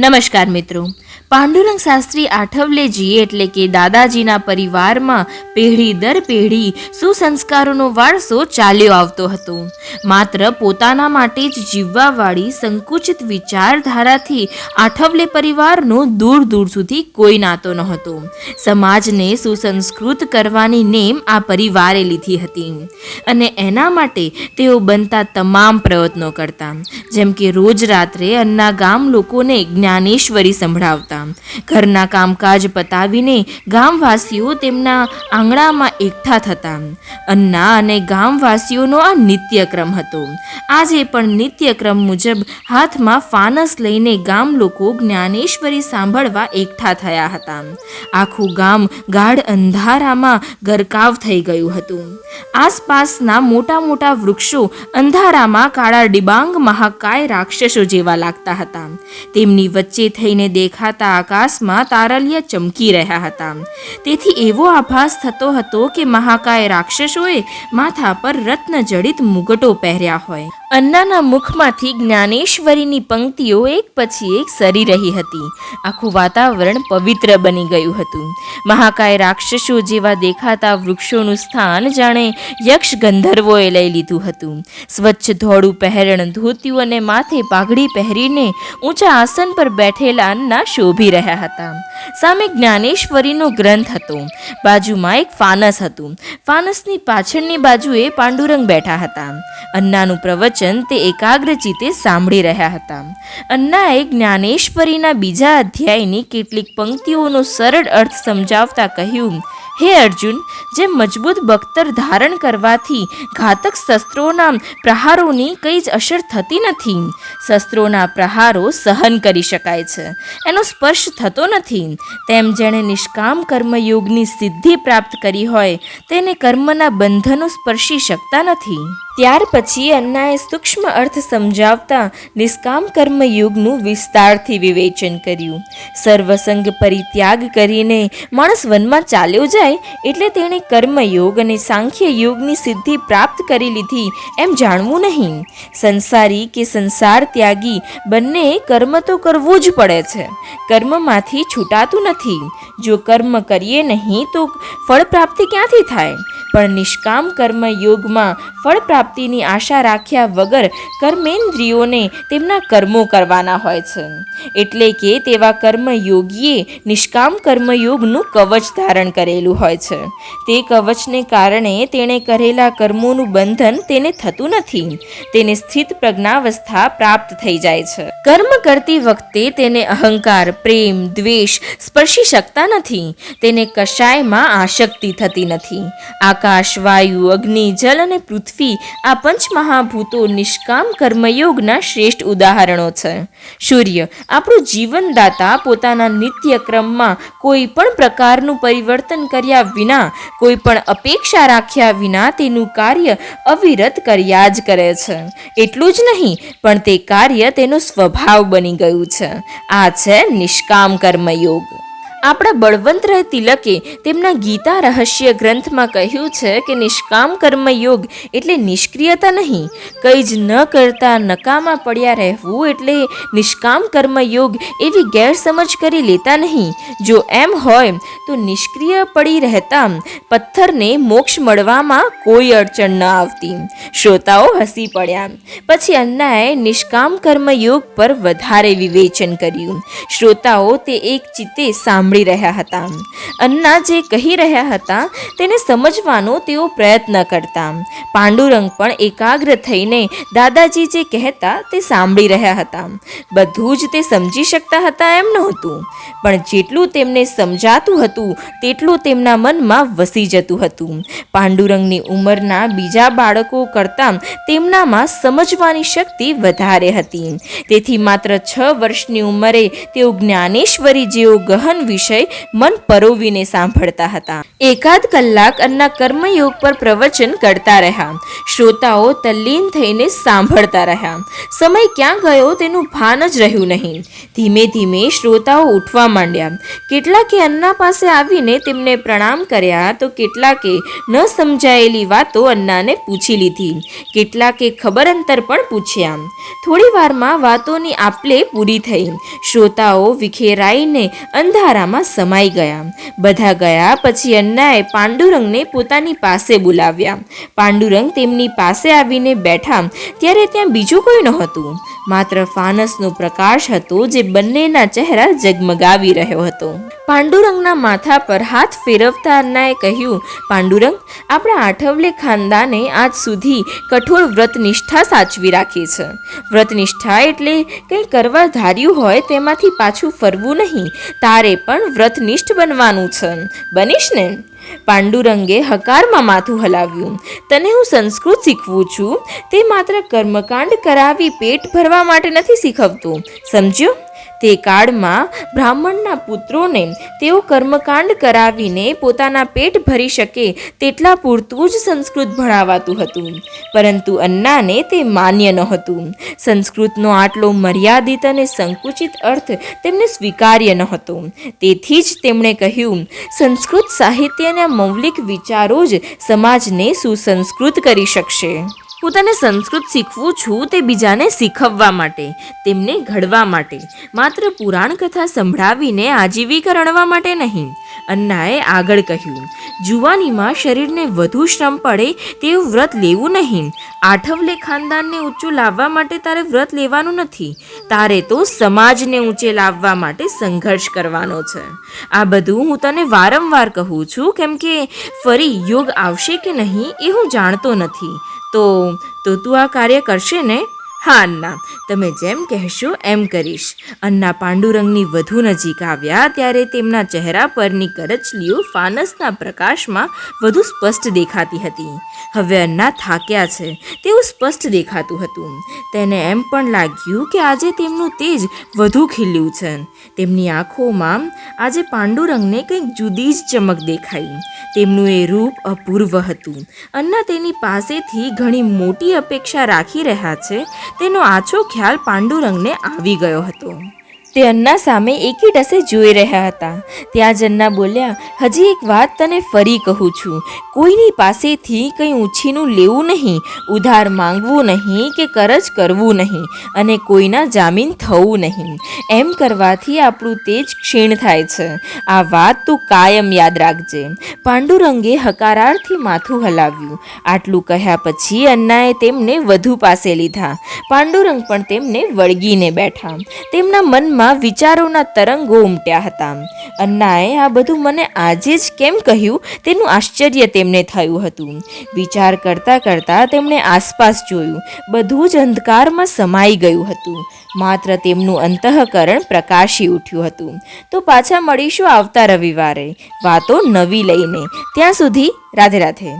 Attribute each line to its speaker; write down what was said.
Speaker 1: નમસ્કાર મિત્રો, પાંડુરંગ શાસ્ત્રી આઠવલેજી એટલે કે દાદાજીના પરિવારમાં પેઢી દર પેઢી સુસંસ્કારોનો વારસો ચાલ્યો આવતો હતો. માત્ર પોતાના માટે જ જીવવાવાળી સંકુચિત વિચારધારાથી આઠવલે પરિવારનો દૂર દૂર સુધી કોઈ નાતો નહોતો. સમાજને સુસંસ્કૃત કરવાની નેમ આ પરિવારે લીધી હતી અને એના માટે તેઓ બનતા તમામ પ્રયત્નો કરતા, જેમ કે રોજ રાત્રે અન્ના ગામ લોકોને જ્ઞાનેશ્વરી સંભળાવતા, ઘરના કામકાજ પતાવીને ગામવાસીઓ તેમના આંગણામાં એકઠા થતા. અન્ના અને ગામવાસીઓનો આ નિત્યક્રમ હતો. આજે પણ નિત્યક્રમ મુજબ હાથમાં ફાનસ લઈને ગામ લોકો જ્ઞાનેશ્વરી સાંભળવા એકઠા થયા હતા. આખું ગામ ગાઢ અંધારામાં ગરકાવ થઈ ગયું હતું. આસપાસના મોટા મોટા વૃક્ષો અંધારામાં કાળા ડિબાંગ મહાકાય રાક્ષસો જેવા લાગતા હતા. તેમની વચ્ચે થઈને દેખાતા આકાશમાં તારલિયા ચમકી રહ્યા હતા. તેથી એવો આભાસ થતો હતો કે મહાકાય રાક્ષસોએ માથા પર રત્નજડિત મુગટો પહેર્યા હોય. અન્નાના મુખમાંથી જ્ઞાનેશ્વરીની પંક્તિઓ એક પછી એક સરી રહી હતી. આખું વાતાવરણ પવિત્ર બની ગયું હતું. મહાકાય રાક્ષસો જેવા દેખાતા વૃક્ષોનું સ્થાન જાણે યક્ષ ગંધર્વોએ લઈ લીધું હતું. સ્વચ્છ ધોળું પહેરણ ધોતિયું અને માથે પાઘડી પહેરીને ઊંચા આસન પર બેઠેલા અન્ના શોભી રહ્યા હતા. સામે જ્ઞાનેશ્વરીનો ગ્રંથ હતો. બાજુમાં એક ફાનસ હતું. ફાનસની પાછળની બાજુએ પાંડુરંગ બેઠા હતા. અન્નાનું પ્રવચન તે એકાગ્રચિતે સાંભળી રહ્યા હતા. અન્નાએ જ્ઞાનેશ્વરીના બીજા અધ્યાયની કેટલીક પંક્તિઓનો સરળ અર્થ સમજાવતા કહ્યું, હે અર્જુન, જે મજબૂત બખ્તર ધારણ કરવાથી ઘાતક શસ્ત્રોના પ્રહારોની કંઈ જ અસર થતી નથી. શસ્ત્રોના પ્રહારો સહન કરી શકાય છે, એનો સ્પર્શ થતો નથી. તેમ જેણે નિષ્કામ કર્મયોગની સિદ્ધિ પ્રાપ્ત કરી હોય તેને કર્મના બંધનો સ્પર્શી શકતા નથી. ત્યાર પછી અન્નાએ સૂક્ષ્મ અર્થ સમજાવતા નિષ્કામ કર્મયોગનું વિસ્તારથી વિવેચન કર્યું. સર્વસંગ પરિત્યાગ કરીને માણસ વનમાં ચાલ્યો જાય એટલે તેણે કર્મયોગ અને સાંખ્ય યોગની સિદ્ધિ પ્રાપ્ત કરી લીધી એમ જાણવું નહીં. સંસારી કે સંસાર ત્યાગી બંને કર્મ તો કરવું જ પડે છે. કર્મમાંથી છૂટાતું નથી. જો કર્મ કરીએ નહીં તો ફળ પ્રાપ્તિ ક્યાંથી થાય? પણ નિષ્કામ કર્મ યોગમાં ફળ પ્રાપ્તિની આશા રાખ્યા વગર કર્મેન્દ્રિયોને તેમના કર્મો કરવાના હોય છે. એટલે કે તેવા કર્મયોગીએ નિષ્કામ કર્મયોગનું કવચ ધારણ કરેલું હોય છે. તે કવચને કારણે તેણે કરેલા કર્મોનું બંધન તેને થતું નથી. તેને સ્થિત પ્રજ્ઞાવસ્થા પ્રાપ્ત થઈ જાય છે. કર્મ કરતી વખતે તેને અહંકાર, પ્રેમ, દ્વેષ સ્પર્શી શકતા નથી. તેને કશાયમાં આસક્તિ થતી નથી. આકાશ, વાયુ, અગ્નિ, જલ અને પૃથ્વી આ પંચમહાભૂતો નિષ્કામ કર્મયોગના શ્રેષ્ઠ ઉદાહરણો છે. સૂર્ય, આપણું જીવનદાતા, પોતાના નિત્યક્રમમાં કોઈ પણ પ્રકારનું પરિવર્તન કર્યા વિના, કોઈ પણ અપેક્ષા રાખ્યા વિના તેનું કાર્ય અવિરત કર્યા જ કરે છે. એટલું જ નહીં પણ તે કાર્ય તેનો સ્વભાવ બની ગયું છે. આ છે નિષ્કામ કર્મયોગ. આપણા બળવંતરાય તિલકે તેમના ગીતા રહસ્ય ગ્રંથમાં કહ્યું છે કે નિષ્કામ કર્મયોગ એટલે નિષ્ક્રિયતા નહીં. કંઈ જ ન કરતા નકામાં પડ્યા રહેવું એટલે નિષ્કામ કર્મયોગ એવી ગેરસમજ કરી લેતા નહીં. જો એમ હોય તો નિષ્ક્રિય પડી રહેતા પથ્થરને મોક્ષ મળવામાં કોઈ અડચણ ન આવતી. શ્રોતાઓ હસી પડ્યા. પછી અન્નાએ નિષ્કામ કર્મયોગ પર વધારે વિવેચન કર્યું. શ્રોતાઓ તે એક ચિત્તે સાંભળી રહ્યા હતા. અન્ના જે કહી રહ્યા હતા તેને સમજવાનો તેઓ પ્રયત્ન કરતા. પાંડુરંગ પણ એકાગ્ર થઈને દાદાજી જે કહેતા તે સાંભળી રહ્યા હતા. બધું જ તે સમજી શકતા હતા એમ નહોતું, પણ જેટલું તેમને સમજાતું હતું તેટલું તેમના મનમાં વસી જતું હતું. પાંડુરંગની ઉંમરના બીજા બાળકો કરતાં તેમનામાં સમજવાની શક્તિ વધારે હતી. તેથી માત્ર 6 વર્ષની ઉંમરે તેઓ જ્ઞાનેશ્વરી જેવો ગહન વિષય મન પરોવીને સાંભળતા હતા. એકાદ કલાક અન્ના કર્મયોગ પર પ્રવચન કરતા રહ્યા. શ્રોતાઓ તલ્લીન થઈને સાંભળતા રહ્યા. સમય ક્યાં ગયો તેનું ભાન જ રહ્યું નહીં. ધીમે ધીમે શ્રોતાઓ ઉઠવા માંડ્યા. કેટલાકે અન્ના પાસે આવીને તેમને પ્રણામ કર્યા તો કેટલાકે ન સમજાયેલી વાતો અન્નાને પૂછી લીધી. કેટલાકે ખબર અંતર પણ પૂછ્યા. થોડી વારમાં વાતોની આપલે પૂરી થઈ. શ્રોતાઓ વિખેરાઈને અંધારામાં સમાઈ ગયા. બધા ગયા પછી અન્નાએ પાંડુરંગને પોતાની પાસે બોલાવ્યા. પાંડુરંગ તેમની પાસે આવીને બેઠા ત્યારે ત્યાં બીજું કોઈ નહોતું, માત્ર ફાનસનો પ્રકાશ હતો જે બંનેના ચહેરા જગમગાવી રહ્યો હતો. પાંડુરંગના માથા પર હાથ ફેરવતા અન્નાએ કહ્યું, પાંડુરંગ, આપણા આઠવલે ખાનદાને આજ સુધી કઠોર વ્રતનિષ્ઠા સાચવી રાખી છે. વ્રતનિષ્ઠા એટલે કંઈ કરવા ધાર્યું હોય તેમાંથી પાછું ફરવું નહીં. તારે પણ વ્રતનિષ્ઠ બનવાનું છે. બનીશ ને? પાંડુરંગે હકારમાં માથું હલાવ્યું. તને હું સંસ્કૃત શીખવું છું તે માત્ર કર્મકાંડ કરાવી પેટ ભરવા માટે નથી શીખવતો, સમજ્યો? તે કાળમાં બ્રાહ્મણના પુત્રોને તેઓ કર્મકાંડ કરાવીને પોતાના પેટ ભરી શકે તેટલા પૂરતું જ સંસ્કૃત ભણાવાતું હતું. પરંતુ અન્નાને તે માન્ય નહોતું. સંસ્કૃતનો આટલો મર્યાદિત અને સંકુચિત અર્થ તેમને સ્વીકાર્ય નહોતો. તેથી જ તેમણે કહ્યું, સંસ્કૃત સાહિત્યના મૌલિક વિચારો જ સમાજને સુસંસ્કૃત કરી શકશે. હું તને સંસ્કૃત શીખવું છું તે બીજાને શીખવવા માટે, તેમને ઘડવા માટે, માત્ર પુરાણ કથા સંભળાવીને આજીવિકા રણવા માટે નહીં. અન્નાએ આગળ કહ્યું, જુવાનીમાં શરીરને વધુ શ્રમ પડે તેવું વ્રત લેવું નહીં. આઠવલે ખાનદાનને ઊંચું લાવવા માટે તારે વ્રત લેવાનું નથી. તારે તો સમાજને ઊંચે લાવવા માટે સંઘર્ષ કરવાનો છે. આ બધું હું તને વારંવાર કહું છું કેમ કે ફરી યોગ આવશે કે નહીં એ હું જાણતો નથી. તો તું આ કાર્ય કરશે ને? હા અન્ના, તમે જેમ કહેશો એમ કરીશ. અન્ના પાંડુરંગની વધુ નજીક આવ્યા ત્યારે તેમના ચહેરા પરની કરચલીઓ ફાનસના પ્રકાશમાં વધુ સ્પષ્ટ દેખાતી હતી. હવે અન્ના થાક્યા છે તેવું સ્પષ્ટ દેખાતું હતું. તેને એમ પણ લાગ્યું કે આજે તેમનું તેજ વધુ ખીલ્યું છે. તેમની આંખોમાં આજે પાંડુરંગને કંઈક જુદી જ ચમક દેખાઈ. તેમનું એ રૂપ અપૂર્વ હતું. અન્ના તેની પાસેથી ઘણી મોટી અપેક્ષા રાખી રહ્યા છે તેનો આછો ખ્યાલ પાંડુરંગને આવી ગયો હતો. તે અન્ના સામે એકી ટસે જોઈ રહ્યા હતા. ત્યાં જ અન્ના બોલ્યા, હજી એક વાત તને ફરી કહું છું, કોઈની પાસેથી કંઈ ઉછીનું લેવું નહીં, ઉધાર માંગવું નહીં કે કરજ કરવું નહીં, અને કોઈના જામીન થવું નહીં. એમ કરવાથી આપણું તેજ ક્ષીણ થાય છે. આ વાત તું કાયમ યાદ રાખજે. પાંડુરંગે હકારાર્થી માથું હલાવ્યું. આટલું કહ્યા પછી અન્નાએ તેમને વધુ પાસે લીધા. પાંડુરંગ પણ તેમને વળગીને બેઠા. તેમના મનમાં વિચારોના તરંગો ઉમટ્યા હતા. અન્નાએ આ બધું મને આજે જ કેમ કહ્યું તેનું આશ્ચર્ય તેમને થયું હતું. વિચાર કરતાં કરતાં તેમણે આસપાસ જોયું. બધું જ અંધકારમાં સમાઈ ગયું હતું. માત્ર તેમનું અંતઃકરણ પ્રકાશી ઉઠ્યું હતું. તો પાછા મળીશું આવતા રવિવારે વાતો નવી લઈને. ત્યાં સુધી રાધે રાધે.